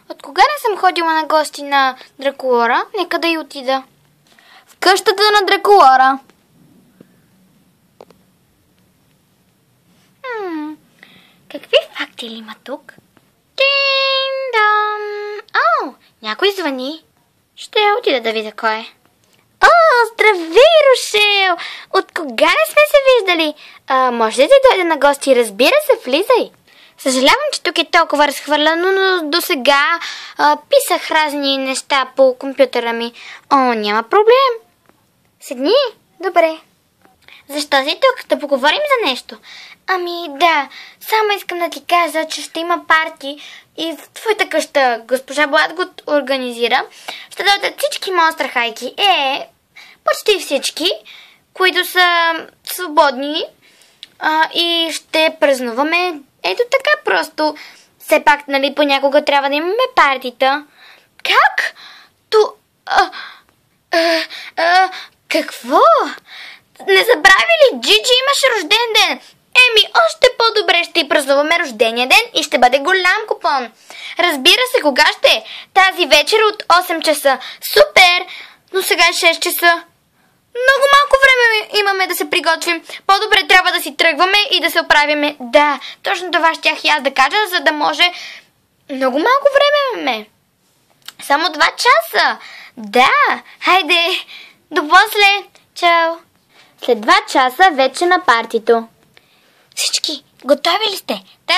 От кога не съм ходила на гости на Дракулора? Нека да й отида. В къщата на Дракулора. Какви факти ли има тук? Дин-дам! О, някой звъни. Ще отида да видя кой е. О, здравей, Рошел! От кога не сме се виждали? Може ли да дойде на гости? Разбира се, влизай. Съжалявам, че тук е толкова разхвърляно, но до сега писах разни неща по компютъра ми. О, няма проблем. Седни. Добре. Защо си тук? Да поговорим за нещо. Ами да, само искам да ти кажа, че ще има парти и в твоята къща госпожа Блад го организира. Ще дойдат всички монстър хайки. Почти всички, които са свободни и ще празнуваме ето така просто. Все пак, нали, понякога трябва да имаме партита. Как? Какво? Не забрави ли? Джиджи имаше рожден ден. Още по-добре ще й празнуваме рождения ден и ще бъде голям купон. Разбира се, кога ще? Тази вечер от 8 часа. Супер! Но сега е 6 часа. Много малко време имаме да се приготвим. По-добре трябва да си тръгваме и да се оправяме. Да, точно това щях и аз да кажа, за да може... Много малко време имаме. Само 2 часа. Да, хайде. До после. Чао. След 2 часа вече на партито. Всички, готови ли сте? Да.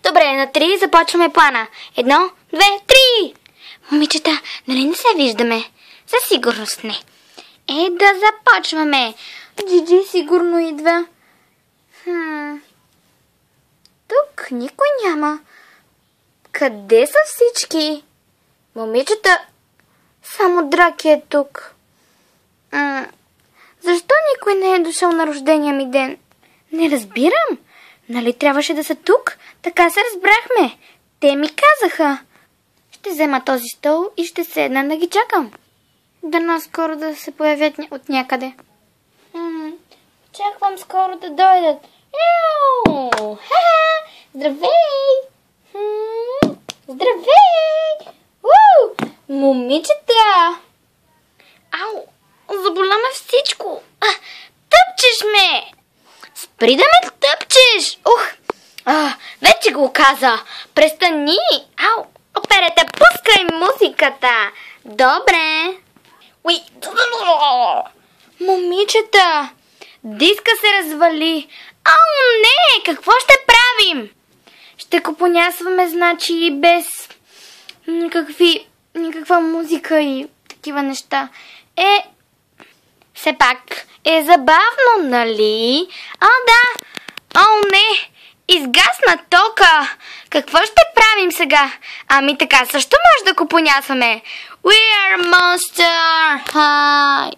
Добре, на 3 започваме плана. 1, 2, 3. Момичета, нали не се виждаме? За сигурност не. Да започваме. Джиджи сигурно идва. Тук никой няма. Къде са всички? Момичета, само Драки е тук. Защо никой не е дошъл на рождения ми ден? Не разбирам. Нали трябваше да са тук? Така се разбрахме. Те ми казаха. Ще взема този стол и ще седна да ги чакам. Дано скоро да се появят от някъде. Чаквам скоро да дойдат. Здравей! Здравей! Момичета! Ау! Заболя ме всичко. Тъпчеш ме! Спри да ме тъпчеш! Вече го каза. Престани! Ау! Оперете, пускай музиката! Добре! Момичета! Диска се развали. Не! Какво ще правим? Ще го понясваме, значи, без никаква музика и такива неща. Все пак е забавно, нали? Да! Не! Изгасна тока! Какво ще правим сега? Така също може да го понясваме. We are Monster High!